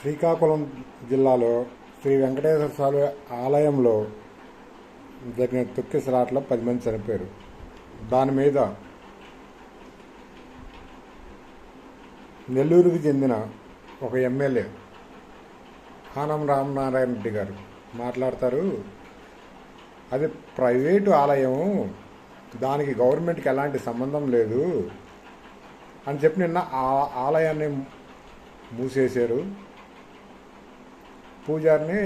శ్రీకాకుళం జిల్లాలో శ్రీ వెంకటేశ్వర స్వామి ఆలయంలో జరిగిన తొక్కిసలాటలో 10 మంది చనిపోయారు. దాని మీద నెల్లూరుకు చెందిన ఒక ఎమ్మెల్యే ఆనం రామనారాయణ రెడ్డి గారు మాట్లాడతారు. అది ప్రైవేటు ఆలయం, దానికి గవర్నమెంట్కి ఎలాంటి సంబంధం లేదు అని చెప్పి నిన్న ఆ ఆలయాన్ని మూసేశారు. పూజారిని,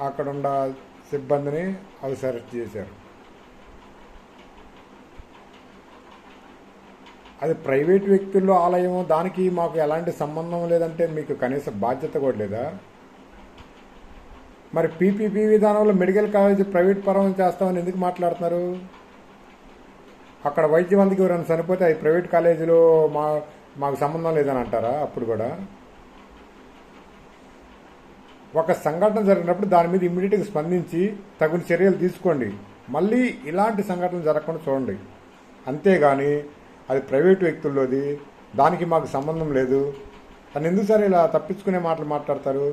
అక్కడున్న సిబ్బందిని అరెస్ట్ చేశారు. అది ప్రైవేట్ వ్యక్తుల్లో ఆలయం, దానికి మాకు ఎలాంటి సంబంధం లేదంటే మీకు కనీస బాధ్యత కూడా లేదా? మరి పీపీపీ విధానంలో మెడికల్ కాలేజ్ ప్రైవేట్ పరం చేస్తామని ఎందుకు మాట్లాడుతున్నారు? అక్కడ వైద్యవంతికి ఎవరైనా చనిపోతే అది ప్రైవేట్ కాలేజీలో మాకు సంబంధం లేదని అంటారా? అప్పుడు కూడా ఒక సంఘటన జరిగినప్పుడు దాని మీద ఇమ్మీడియట్గా స్పందించి తగిన చర్యలు తీసుకోండి. మళ్ళీ ఇలాంటి సంఘటనలు జరగకుండా చూడండి. అంతేగాని అది ప్రైవేటు వ్యక్తుల్లోది, దానికి మాకు సంబంధం లేదు అని ఎందుకు సార్ ఇలా తప్పించుకునే మాటలు మాట్లాడతారు?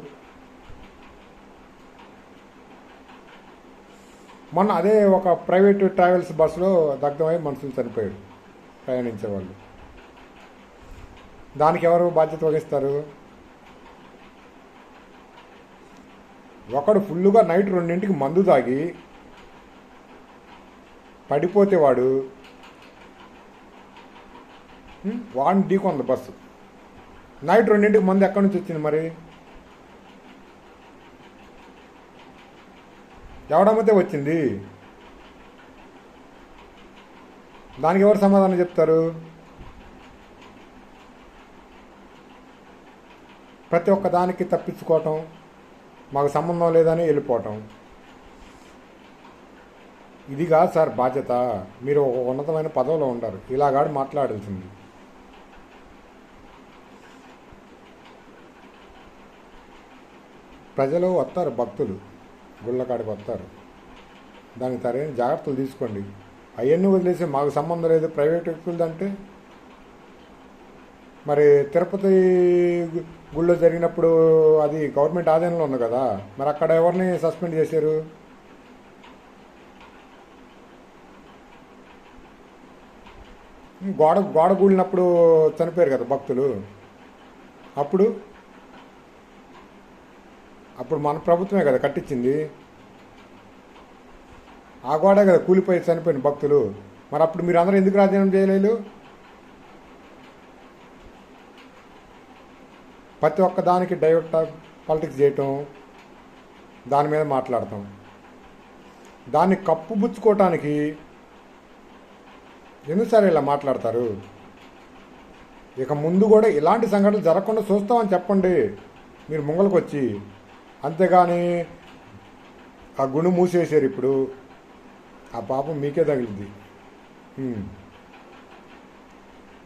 మొన్న అదే ఒక ప్రైవేటు ట్రావెల్స్ బస్సులో దగ్ధమై మనుషులు చనిపోయారు, ప్రయాణించేవాళ్ళు. దానికి ఎవరు బాధ్యత వహిస్తారు? ఒకడు ఫుల్లుగా నైట్ 2 మందు తాగి పడిపోతే వాడిని ఢీకొంది బస్సు. నైట్ 2 మందు ఎక్కడి నుంచి వచ్చింది? మరి ఎవడమ్మితే వచ్చింది? దానికి ఎవరు సమాధానం చెప్తారు? ప్రతి ఒక్క దానికి తప్పించుకోవటం, మాకు సంబంధం లేదని వెళ్ళిపోవటం, ఇది కాదు సార్ బాధ్యత. మీరు ఒక ఉన్నతమైన పదవిలో ఉంటారు, ఇలాగాడు మాట్లాడాల్సింది. ప్రజలు వస్తారు, భక్తులు గుళ్ళకాడికి వస్తారు, దానికి సరైన జాగ్రత్తలు తీసుకోండి. అవన్నీ వదిలేసి మాకు సంబంధం లేదు ప్రైవేట్ వ్యక్తులదంటే, మరి తిరుపతి గుళ్ళో జరిగినప్పుడు అది గవర్నమెంట్ ఆధీనంలో ఉంది కదా, మరి అక్కడ ఎవరిని సస్పెండ్ చేశారు? గోడ కూలినప్పుడు చనిపోయారు కదా భక్తులు. అప్పుడు మన ప్రభుత్వమే కదా కట్టించింది. ఆ గోడే కదా కూలిపోయి చనిపోయిన భక్తులు. మరి అప్పుడు మీరు అందరూ ఎందుకు రాజీనామా చేయలేదు? ప్రతి ఒక్క దానికి డైవర్ట్ పాలిటిక్స్ చేయటం, దాని మీద మాట్లాడటం, దాన్ని కప్పుబుచ్చుకోవటానికి ఎందుకుసారి ఇలా మాట్లాడతారు? ఇక ముందు కూడా ఇలాంటి సంఘటనలు జరగకుండా చూస్తామని చెప్పండి మీరు ముంగలకు వచ్చి. అంతేగాని ఆ గుణి మూసేసారు, ఇప్పుడు ఆ పాపం మీకే తగిలింది.